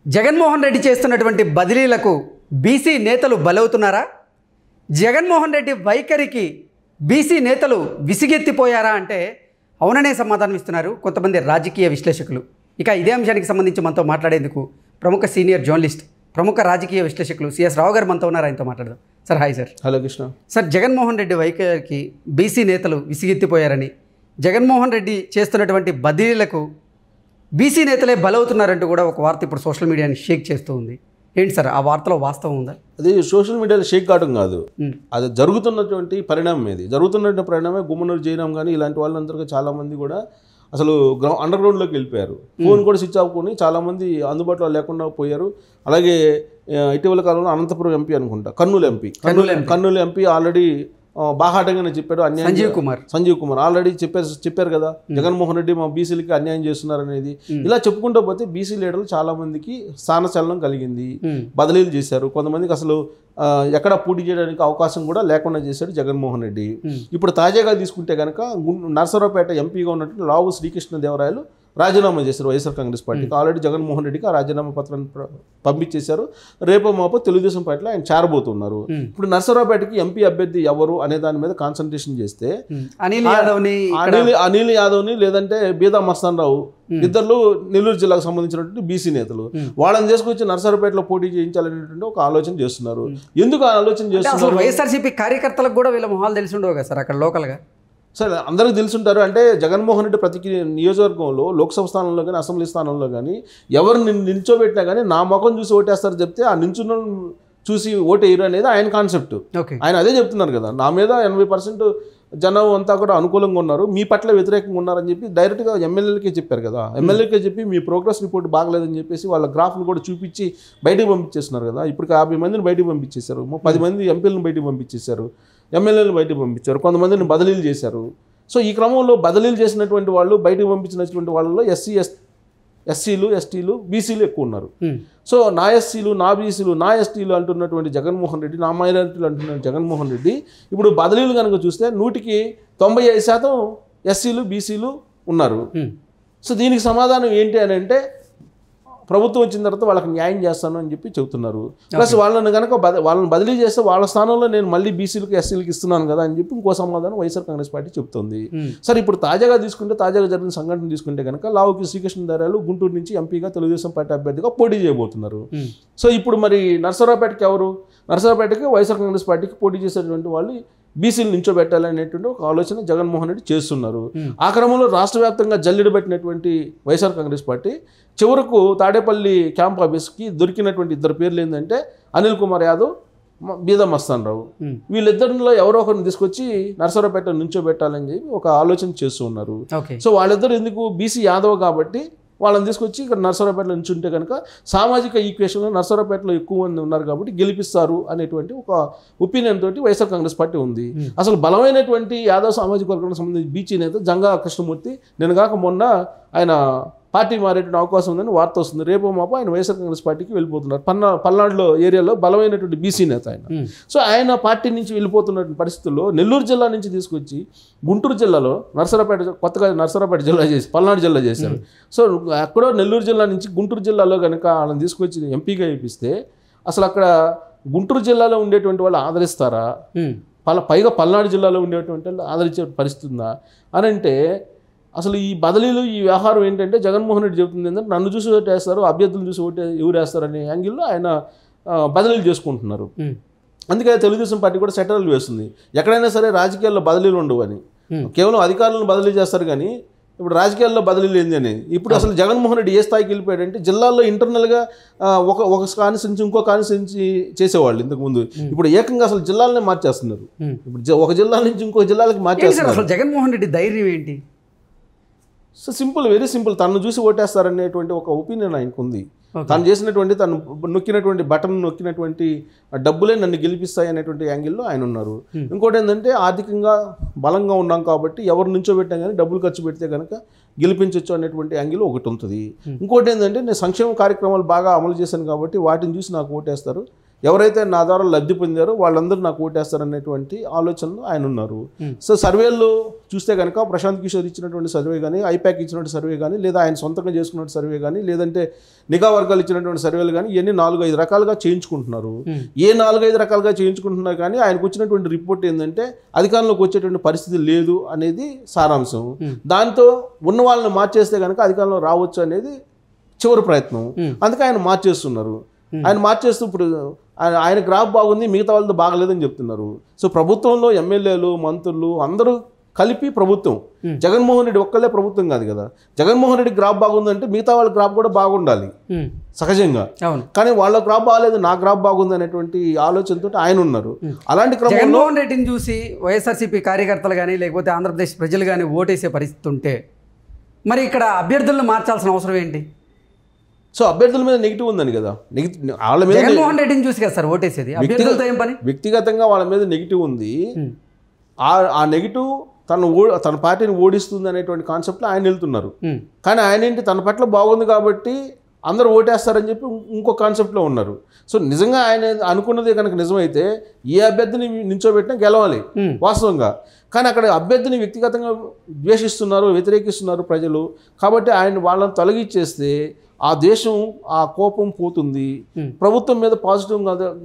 జగన్మోహన్ రెడ్డి చేస్తున్నటువంటి బదిలీలకు బీసీ నేతలు బలవుతున్నారా? జగన్మోహన్ రెడ్డి వైఖరికి బీసీ నేతలు విసిగెత్తిపోయారా అంటే అవుననే సమాధానం ఇస్తున్నారు కొంతమంది రాజకీయ విశ్లేషకులు. ఇక ఇదే అంశానికి సంబంధించి మనతో మాట్లాడేందుకు ప్రముఖ సీనియర్ జర్నలిస్ట్, ప్రముఖ రాజకీయ విశ్లేషకులు సిఎస్ రావు గారు మనతో ఉన్నారు. ఆయనతో మాట్లాడదాం. Sir hi sir. Hello Krishna. Sir, Jaganmohan Reddy వైఖరికి బీసీ నేతలు విసిగెత్తిపోయారని, జగన్మోహన్ రెడ్డి చేస్తున్నటువంటి బదిలీలకు బీసీ నేతలే బలవుతున్నారంటూ కూడా ఒక వార్త ఇప్పుడు సోషల్ మీడియాని షేక్ చేస్తూ ఉంది. ఏంటి సార్, ఆ వార్తలో వాస్తవం ఉందా? అది సోషల్ మీడియాలో షేక్ కావడం కాదు, అది జరుగుతున్నటువంటి పరిణామం. ఇది జరుగుతున్నటువంటి పరిణామే గుమ్మనూరు జయరాం కానీ ఇలాంటి వాళ్ళందరికీ చాలామంది కూడా అసలు అండర్ గ్రౌండ్లోకి వెళ్ళిపోయారు. ఫోన్ కూడా స్విచ్ ఆఫ్ కొని చాలామంది అందుబాటులో లేకుండా పోయారు. అలాగే ఇటీవల కాలంలో అనంతపురం ఎంపీ అనుకుంటా, కర్నూలు ఎంపీ ఆల్రెడీ బాహాటంగానే చెప్పాడు. సంజీవ్ కుమార్ ఆల్రెడీ చెప్పారు కదా, జగన్మోహన్ రెడ్డి మా బీసీలకి అన్యాయం చేస్తున్నారు అనేది. ఇలా చెప్పుకుంటూ పోతే బీసీ లీడర్లు చాలా మందికి స్థానచలనం కలిగింది, బదిలీలు చేశారు. కొంతమందికి అసలు ఎక్కడ పోటీ చేయడానికి అవకాశం కూడా లేకుండా చేశాడు జగన్మోహన్ రెడ్డి. ఇప్పుడు తాజాగా తీసుకుంటే కనుక నరసరావుపేట ఎంపీగా ఉన్నటువంటి లావు శ్రీకృష్ణదేవరాయలు రాజీనామా చేశారు వైఎస్ఆర్ కాంగ్రెస్ పార్టీకి. ఆల్రెడీ జగన్మోహన్ రెడ్డికి ఆ రాజీనామా పత్రాన్ని పంపించేశారు. రేపో మాపో తెలుగుదేశం పార్టీలో ఆయన చేరబోతున్నారు. ఇప్పుడు నరసరావుపేటకి ఎంపీ అభ్యర్థి ఎవరు అనే దాని మీద కాన్సన్ట్రేషన్ చేస్తే అనిల్ యాదవ్ని లేదంటే బీదా మస్తాన్ రావు, ఇద్దరు నెల్లూరు జిల్లాకు సంబంధించినటువంటి బీసీ నేతలు, వాళ్ళని తీసుకొచ్చి నరసరావుపేటలో పోటీ చేయించాలనేటువంటి ఒక ఆలోచన చేస్తున్నారు. ఎందుకు ఆలోచన చేస్తున్నారు? వైఎస్ఆర్సీపీ కార్యకర్తలకు కూడా వీళ్ళ మొహాలు తెలిసి ఉండవు కదా సార్ అక్కడ లోకల్గా. సరే, అందరికీ తెలుసుంటారు. అంటే జగన్మోహన్ రెడ్డి ప్రతి నియోజకవర్గంలో లోక్సభ స్థానంలో కానీ అసెంబ్లీ స్థానంలో కానీ ఎవరు నిల్చోబెట్టినా కానీ నా ముఖం చూసి ఓటేస్తారు చెప్తే ఆ నిల్చున్న చూసి ఓటేయరు అనేది ఆయన కాన్సెప్ట్. ఆయన అదే చెప్తున్నారు కదా, నా మీద 80% జనం అంతా కూడా అనుకూలంగా ఉన్నారు, మీ పట్ల వ్యతిరేకంగా ఉన్నారని చెప్పి డైరెక్ట్గా ఎమ్మెల్యేలకే చెప్పారు కదా. ఎమ్మెల్యేకే చెప్పి మీ ప్రోగ్రెస్ రిపోర్ట్ బాగలేదని చెప్పేసి వాళ్ళ గ్రాఫ్లు కూడా చూపించి బయటకు పంపించేస్తున్నారు కదా. ఇప్పుడు 50 మందిని బయటకు పంపించేశారు, 10 మంది ఎంపీలను బయటకు పంపించేశారు, ఎమ్మెల్యేలను బయటకు పంపించారు, కొంతమందిని బదిలీలు చేశారు. సో ఈ క్రమంలో బదిలీలు చేసినటువంటి వాళ్ళు, బయటకు పంపించినటువంటి వాళ్ళలో ఎస్సీలు, ఎస్టీలు, బీసీలు ఎక్కువ ఉన్నారు. సో నా ఎస్సీలు, నా బీసీలు, నా ఎస్టీలు అంటున్నటువంటి జగన్మోహన్ రెడ్డి, నా మైనారిటీలు అంటున్న జగన్మోహన్ రెడ్డి ఇప్పుడు బదిలీలు కనుక చూస్తే 100కి 95% ఎస్సీలు, బీసీలు ఉన్నారు. సో దీనికి సమాధానం ఏంటి అని అంటే, ప్రభుత్వం వచ్చిన తర్వాత వాళ్ళకి న్యాయం చేస్తాను అని చెప్పి చెబుతున్నారు. ప్లస్ వాళ్ళని బదిలీ చేస్తే వాళ్ళ స్థానంలో నేను మళ్ళీ బీసీలకు, ఎస్సీలకు ఇస్తున్నాను కదా అని చెప్పి ఇంకో సమాధానం వైఎస్ఆర్ కాంగ్రెస్ పార్టీ చెప్తుంది. సరే, ఇప్పుడు తాజాగా జరిగిన సంఘటన తీసుకుంటే కనుక లావుకి శ్రీకృష్ణదేవరాయలు గుంటూరు నుంచి ఎంపీగా తెలుగుదేశం పార్టీ అభ్యర్థిగా పోటీ చేయబోతున్నారు. సో ఇప్పుడు మరి నరసరావుపేటకి ఎవరు? నరసరావుపేటకి వైఎస్ఆర్ కాంగ్రెస్ పార్టీకి పోటీ చేసేటువంటి వాళ్ళు బీసీలు నించోబెట్టాలనేటువంటి ఒక ఆలోచన జగన్మోహన్ రెడ్డి చేస్తున్నారు. ఆ క్రమంలో రాష్ట్ర వ్యాప్తంగా జల్లెడ పెట్టినటువంటి వైఎస్ఆర్ కాంగ్రెస్ పార్టీ చివరకు తాడేపల్లి క్యాంప్ ఆఫీస్కి దొరికినటువంటి ఇద్దరు పేర్లు ఏంటంటే అనిల్ కుమార్ యాదవ్, బీదా మస్తాన్ రావు. వీళ్ళిద్దరిలో ఎవరో ఒకరిని తీసుకొచ్చి నరసరావుపేట నుంచోబెట్టాలని చెప్పి ఒక ఆలోచన చేస్తూ ఉన్నారు. సో వాళ్ళిద్దరు ఎందుకు? బీసీ యాదవ్ కాబట్టి వాళ్ళని తీసుకొచ్చి ఇక్కడ నరసరావుపేటలో నుంచి ఉంటే కనుక సామాజిక ఈక్వేషన్లో నరసరావుపేటలో ఎక్కువ మంది ఉన్నారు కాబట్టి గెలిపిస్తారు అనేటువంటి ఒక ఒపీనియన్ తోటి వైఎస్ఆర్ కాంగ్రెస్ పార్టీ ఉంది. అసలు బలమైనటువంటి యాదవ్ సామాజిక వర్గానికి సంబంధించి బీసీ నేత జంగా కృష్ణమూర్తి నిన్నగాక మొన్న ఆయన పార్టీ మారేటువంటి అవకాశం ఉందని వార్త వస్తుంది. రేపో మాపో ఆయన వైఎస్ఆర్ కాంగ్రెస్ పార్టీకి వెళ్ళిపోతున్నారు. పల్నాడులో ఏరియాలో బలమైనటువంటి బీసీ నేత ఆయన. సో ఆయన పార్టీ నుంచి వెళ్ళిపోతున్నటువంటి పరిస్థితుల్లో నెల్లూరు జిల్లా నుంచి తీసుకొచ్చి గుంటూరు జిల్లాలో కొత్తగా నరసరావుపేట జిల్లా చేసి పల్నాడు జిల్లా చేశారు. సో అక్కడో నెల్లూరు జిల్లా నుంచి గుంటూరు జిల్లాలో కనుక వాళ్ళని తీసుకొచ్చి ఎంపీగా వేపిస్తే అసలు అక్కడ గుంటూరు జిల్లాలో ఉండేటువంటి వాళ్ళు ఆదరిస్తారా? పైగా పల్నాడు జిల్లాలో ఉండేటువంటి వాళ్ళు ఆదరించే పరిస్థితి ఉందా అని అంటే, అసలు ఈ బదిలీలు, ఈ వ్యవహారం ఏంటంటే జగన్మోహన్ రెడ్డి చెబుతుంది ఏంటంటే నన్ను చూసి ఓటేస్తారు, అభ్యర్థులను చూసి ఎవరు వేస్తారు అనే యాంగిల్లో ఆయన బదిలీలు చేసుకుంటున్నారు. అందుకే తెలుగుదేశం పార్టీ కూడా సెటర్లు వేస్తుంది. ఎక్కడైనా సరే రాజకీయాల్లో బదిలీలు ఉండవు అని, కేవలం అధికారులను బదిలీ చేస్తారు కానీ ఇప్పుడు రాజకీయాల్లో బదిలీలు ఏంది అనేది. ఇప్పుడు అసలు జగన్మోహన్ రెడ్డి ఏ స్థాయికి వెళ్ళిపోయాడంటే జిల్లాల్లో ఇంటర్నల్గా ఒక కాన్స్టిట్యున్సీ ఇంకో కాన్స్టిట్యున్సీ చేసేవాళ్ళు ఇంతకుముందు. ఇప్పుడు ఏకంగా అసలు జిల్లాలనే మార్చేస్తున్నారు. ఇప్పుడు ఒక జిల్లా నుంచి ఇంకో జిల్లాలకి మార్చేస్తున్నారు. అసలు జగన్మోహన్ రెడ్డి ధైర్యం ఏంటి? So simple, very simple. తను చూసి ఓటేస్తారనేటువంటి ఒక ఒపీనియన్ ఆయనకు ఉంది. తను చేసినటువంటి, తను నొక్కినటువంటి బటన్ నొక్కినటువంటి డబ్బులే నన్ను గెలిపిస్తాయి అనేటువంటి యాంగిల్లో ఆయన ఉన్నారు. ఇంకోటి ఏంటంటే ఆర్థికంగా బలంగా ఉన్నాం కాబట్టి ఎవరు నుంచోబెట్టాం కానీ డబ్బులు ఖర్చు పెడితే కనుక గెలిపించవచ్చు అనేటువంటి యాంగిల్ ఒకటి ఉంటుంది. ఇంకోటి ఏంటంటే నేను సంక్షేమ కార్యక్రమాలు బాగా అమలు చేశాను కాబట్టి వాటిని చూసి నాకు ఓటేస్తారు. ఎవరైతే నా ద్వారా లబ్ధి పొందారో వాళ్ళందరూ నాకు ఓటేస్తారనేటువంటి ఆలోచనలు ఆయన ఉన్నారు. సో సర్వేలు చూస్తే కనుక ప్రశాంత్ కిషోర్ ఇచ్చినటువంటి సర్వే కానీ, ఐపాక్ ఇచ్చినటువంటి సర్వే కానీ, లేదా ఆయన సొంతంగా చేసుకున్నటువంటి సర్వే కానీ, లేదంటే నిఘా వర్గాలు ఇచ్చినటువంటి సర్వేలు కానీ, ఇవన్నీ 4-5 రకాలుగా చేయించుకుంటున్నారు. ఏ 4-5 రకాలుగా చేయించుకుంటున్నారు కానీ ఆయనకు వచ్చినటువంటి రిపోర్ట్ ఏంటంటే అధికారంలోకి వచ్చేటువంటి పరిస్థితి లేదు అనేది సారాంశం. దాంతో ఉన్న వాళ్ళని మార్చేస్తే కనుక అధికారంలో రావచ్చు అనేది చివరి ప్రయత్నం. అందుకే ఆయన మార్చేస్తున్నారు. ఆయన మార్చేస్తూ ఇప్పుడు ఆయన గ్రాఫ్ బాగుంది, మిగతా వాళ్ళతో బాగలేదని చెప్తున్నారు. సో ప్రభుత్వంలో ఎమ్మెల్యేలు, మంత్రులు అందరూ కలిపి ప్రభుత్వం. జగన్మోహన్ రెడ్డి ఒక్కళ్ళే ప్రభుత్వం కాదు కదా. జగన్మోహన్ రెడ్డి గ్రాఫ్ బాగుందంటే మిగతా వాళ్ళ గ్రాఫ్ కూడా బాగుండాలి సహజంగా. కానీ వాళ్ళ గ్రాఫ్ బాగాలేదు, నా గ్రాఫ్ బాగుంది అనేటువంటి ఆలోచనతో ఆయన ఉన్నారు. అలాంటి క్రమంలో జగన్మోహన్ రెడ్డిని చూసి వైఎస్ఆర్సీపీ కార్యకర్తలు కానీ లేకపోతే ఆంధ్రప్రదేశ్ ప్రజలు కానీ ఓటేసే పరిస్థితి ఉంటే మరి ఇక్కడ అభ్యర్థులను మార్చాల్సిన అవసరం ఏంటి? సో అభ్యర్థుల మీద నెగిటివ్ ఉందని కదా, వాళ్ళ మీద జగన్మోహన్ రెడ్డిని చూసి కదా సార్ ఓటేసేది, అభ్యర్థులతో ఏం పని? వ్యక్తిగతంగా వాళ్ళ మీద నెగిటివ్ ఉంది. ఆ నెగిటివ్ తన పార్టీని ఓడిస్తుంది అనేటువంటి కాన్సెప్ట్లో ఆయన వెళ్తున్నారు. కానీ ఆయన ఏంటి, తన పట్ల బాగుంది కాబట్టి అందరూ ఓటేస్తారని చెప్పి ఇంకో కాన్సెప్ట్లో ఉన్నారు. సో నిజంగా ఆయన అనుకున్నది కనుక నిజమైతే ఏ అభ్యర్థిని నించోబెట్టినా గెలవాలి వాస్తవంగా. కానీ అక్కడ అభ్యర్థిని వ్యక్తిగతంగా ద్వేషిస్తున్నారు, వ్యతిరేకిస్తున్నారు ప్రజలు. కాబట్టి వాళ్ళని తొలగించేస్తే ఆ దేశం, ఆ కోపం పోతుంది. ప్రభుత్వం మీద పాజిటివ్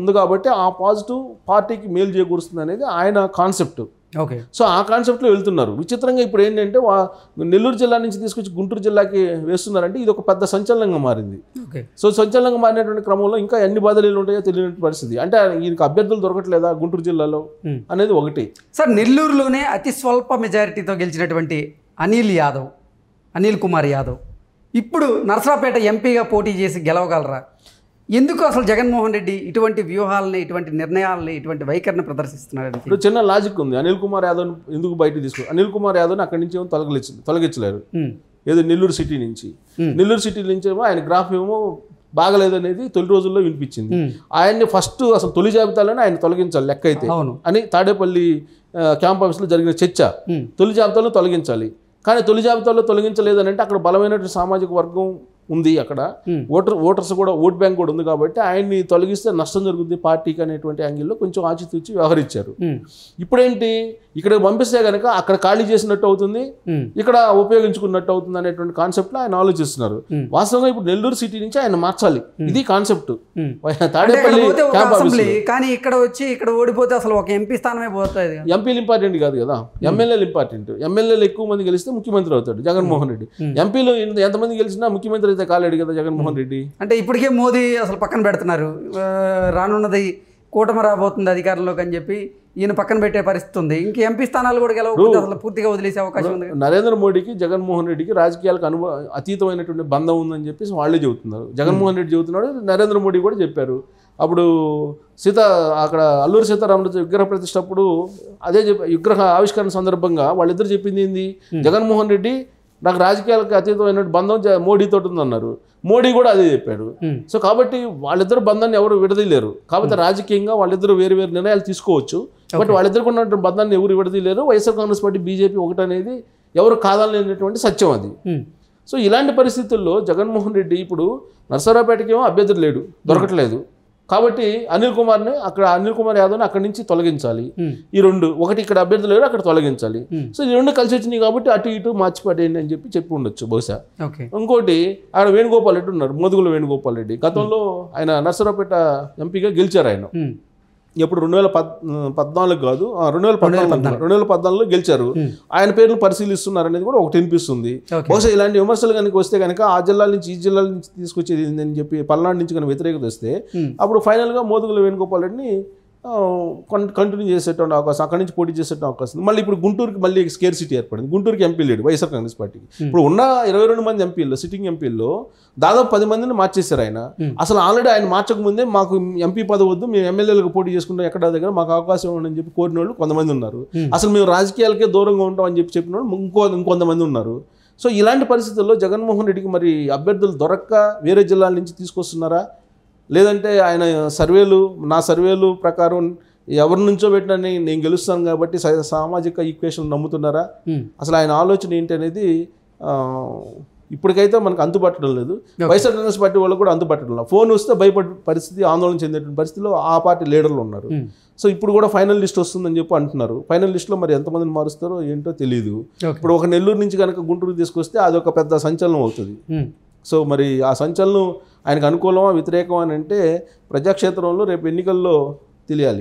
ఉంది కాబట్టి ఆ పాజిటివ్ పార్టీకి మేలు చేకూరుస్తుంది అనేది ఆయన కాన్సెప్ట్. ఓకే. సో ఆ కాన్సెప్ట్లో వెళ్తున్నారు. విచిత్రంగా ఇప్పుడు ఏంటంటే నెల్లూరు జిల్లా నుంచి తీసుకొచ్చి గుంటూరు జిల్లాకి వేస్తున్నారంటే ఇది ఒక పెద్ద సంచలనంగా మారింది. సో సంచలనంగా మారినటువంటి క్రమంలో ఇంకా ఎన్ని బాధలు ఉంటాయో తెలియని పరిస్థితి. అంటే ఈయనకు అభ్యర్థులు దొరకట్లేదా గుంటూరు జిల్లాలో అనేది ఒకటి. సార్ నెల్లూరులోనే అతి స్వల్ప మెజారిటీతో గెలిచినటువంటి అనిల్ కుమార్ యాదవ్ ఇప్పుడు నరసరావుపేట ఎంపీగా పోటీ చేసి గెలవగలరా? ఎందుకు అసలు జగన్మోహన్ రెడ్డి ఇటువంటి వ్యూహాలని, ఇటువంటి నిర్ణయాలని, ఇటువంటి వైఖరిని ప్రదర్శిస్తున్నారు? ఇప్పుడు చిన్న లాజిక్ ఉంది. అనిల్ కుమార్ యాదవ్ ఎందుకు బయటకు తీసుకున్నారు? అనిల్ కుమార్ యాదవ్ని అక్కడి నుంచి ఏమో తొలగించలేరు. ఏదో నెల్లూరు సిటీ నుంచి ఏమో ఆయన గ్రాఫ్ ఏమో బాగలేదు అనేది తొలి రోజుల్లో వినిపించింది. ఆయన్ని ఫస్ట్ అసలు తొలి జాబితాలోనే ఆయన తొలగించాలి లెక్క అయితే అని తాడేపల్లి క్యాంప్ ఆఫీస్లో జరిగిన చర్చ. తొలి జాబితాలో తొలగించాలి. కానీ తొలి జాబితాలో తొలగించలేదని అంటే అక్కడ బలమైనటువంటి సామాజిక వర్గం ఉంది. అక్కడ ఓటర్స్ కూడా, ఓట్ బ్యాంక్ కూడా ఉంది. కాబట్టి ఆయన్ని తొలగిస్తే నష్టం జరుగుతుంది పార్టీకి అనేటువంటి యాంగిల్లో కొంచెం ఆచితూచి వ్యవహరించారు. ఇప్పుడేంటి, ఇక్కడ పంపిస్తే కనుక అక్కడ ఖాళీ చేసినట్టు అవుతుంది, ఇక్కడ ఉపయోగించుకున్నట్టు అవుతుంది అనేటువంటి కాన్సెప్ట్లో ఆయన ఆలోచిస్తున్నారు. వాస్తవంగా ఇప్పుడు నెల్లూరు సిటీ నుంచి ఆయన మార్చాలి, ఇది కాన్సెప్ట్. తాడేపల్లి కానీ ఇక్కడ వచ్చి ఇక్కడ ఓడిపోతే అసలు ఒక ఎంపీ స్థానమే పోతుంది. ఎంపీలు ఇంపార్టెంట్ కాదు కదా, ఎమ్మెల్యేలు ఇంపార్టెంట్. ఎమ్మెల్యేలు ఎక్కువ మంది గెలిస్తే ముఖ్యమంత్రి అవుతాడు జగన్మోహన్ రెడ్డి. ఎంపీలు ఎంతమంది గెలిచినా ముఖ్యమంత్రి అయితే కాలేడు కదా జగన్మోహన్ రెడ్డి. అంటే ఇప్పటికే మోదీ అసలు పక్కన పెడుతున్నారు, రానున్నది కూటమి రాబోతుంది అధికారంలోకి అని చెప్పి ఈయన పక్కన పెట్టే పరిస్థితి ఉంది. ఇంక ఎంపీ స్థానాలు కూడా గెలవకపోతే అసలు పూర్తిగా వదిలేసే అవకాశం ఉంది. నరేంద్ర మోడీకి జగన్మోహన్ రెడ్డికి రాజకీయాలకు అతీతమైనటువంటి బంధం ఉందని చెప్పేసి వాళ్ళే చెబుతున్నారు. జగన్మోహన్ రెడ్డి చెబుతున్నాడు, నరేంద్ర మోడీ కూడా చెప్పారు. అప్పుడు అక్కడ అల్లూరి సీతారామరాజు విగ్రహ ప్రతిష్ఠ అప్పుడు అదే విగ్రహ ఆవిష్కరణ సందర్భంగా వాళ్ళిద్దరు చెప్పింది ఏంది, జగన్మోహన్ రెడ్డి నాకు రాజకీయాలకు అతీతమైన బంధం మోడీతో ఉందన్నారు. మోడీ కూడా అదే చెప్పాడు. సో కాబట్టి వాళ్ళిద్దరు బంధాన్ని ఎవరు విడదీయలేరు. కాబట్టి రాజకీయంగా వాళ్ళిద్దరు వేరు వేరు నిర్ణయాలు తీసుకోవచ్చు, బట్ వాళ్ళిద్దరికి ఉన్నటువంటి బంధాన్ని ఎవరు విడదీయలేరు. వైఎస్ఆర్ కాంగ్రెస్ పార్టీ, బీజేపీ ఒకటనేది ఎవరు కాదనేటువంటి సత్యం అది. సో ఇలాంటి పరిస్థితుల్లో జగన్మోహన్ రెడ్డి ఇప్పుడు నరసరావుపేటకేమో అభ్యర్థులు లేడు, దొరకట్లేదు. కాబట్టి అనిల్ కుమార్ యాదవ్ని అక్కడి నుంచి తొలగించాలి. ఈ రెండు, ఒకటి ఇక్కడ అభ్యర్థులు లేరు, అక్కడ తొలగించాలి. సో ఈ రెండు కలిసి వచ్చినాయి కాబట్టి అటు ఇటు మార్చిపడేయండి అని చెప్పి ఉండొచ్చు బహుశా. ఇంకోటి ఆయన వేణుగోపాల్ రెడ్డి ఉన్నారు, మోదుగుల వేణుగోపాల్ రెడ్డి. గతంలో ఆయన నరసరావుపేట ఎంపీగా గెలిచారు. ఆయన ఎప్పుడు 2014 కాదు, 2014లో గెలిచారు. ఆయన పేర్లు పరిశీలిస్తున్నారు అనేది కూడా ఒకటి వినిపిస్తుంది. బహుశా ఇలాంటి విమర్శలు కనుక వస్తే కనుక ఆ జిల్లాల నుంచి ఈ జిల్లాల నుంచి తీసుకొచ్చేది అని చెప్పి పల్నాడు నుంచి కనుక వ్యతిరేకత వస్తే అప్పుడు ఫైనల్గా మోదుగుల వేణుగోపాల్ రెడ్డిని కంటిన్యూ చేసేటువంటి అవకాశం, అక్కడి నుంచి పోటీ చేసేటువంటి అవకాశం. మళ్ళీ ఇప్పుడు గుంటూరుకి మళ్ళీ స్కేర్ సిటీ ఏర్పడింది. గుంటూరుకి ఎంపీ లేడు వైఎస్ఆర్ కాంగ్రెస్ పార్టీకి. ఇప్పుడు ఉన్న 22 మంది ఎంపీల్లో, సిట్టింగ్ ఎంపీల్లో దాదాపు 10 మందిని మార్చేశారు ఆయన. అసలు ఆల్రెడీ ఆయన మార్చకముందే మాకు ఎంపీ పదవి వద్దు, మేము ఎమ్మెల్యేలకు పోటీ చేసుకుంటాం ఎక్కడ దగ్గర, మాకు అవకాశం ఇవ్వండి అని చెప్పి కోరిన వాళ్ళు కొంతమంది ఉన్నారు. అసలు మేము రాజకీయాలకే దూరంగా ఉంటాం అని చెప్పిన వాళ్ళు ఇంకొంతమంది ఉన్నారు. సో ఇలాంటి పరిస్థితుల్లో జగన్మోహన్ రెడ్డికి మరి అభ్యర్థులు దొరక్క వేరే జిల్లాల నుంచి తీసుకొస్తున్నారా, లేదంటే ఆయన నా సర్వేలు ప్రకారం ఎవరి నుంచో పెట్టినా నేను గెలుస్తాను కాబట్టి సామాజిక ఈక్వేషన్ నమ్ముతున్నారా, అసలు ఆయన ఆలోచన ఏంటి అనేది ఇప్పటికైతే మనకు అంతుపట్టడం లేదు. వైఎస్ఆర్ కాంగ్రెస్ పార్టీ వాళ్ళు కూడా అంతుపట్టడం లేదు. ఫోన్ వస్తే భయపడే పరిస్థితి, ఆందోళన చెందేటువంటి పరిస్థితిలో ఆ పార్టీ లీడర్లు ఉన్నారు. సో ఇప్పుడు కూడా ఫైనల్ లిస్ట్ వస్తుందని చెప్పి అంటున్నారు. ఫైనల్ లిస్ట్లో మరి ఎంతమందిని మారుస్తారో ఏంటో తెలియదు. ఇప్పుడు ఒక నెల్లూరు నుంచి కనుక గుంటూరు తీసుకొస్తే అదొక పెద్ద సంచలనం అవుతుంది. సో మరి ఆ సంచలనం ఆయనకు అనుకూలమా వ్యతిరేకమా అని అంటే ప్రజాక్షేత్రంలో రేపు ఎన్నికల్లో తెలియాలి.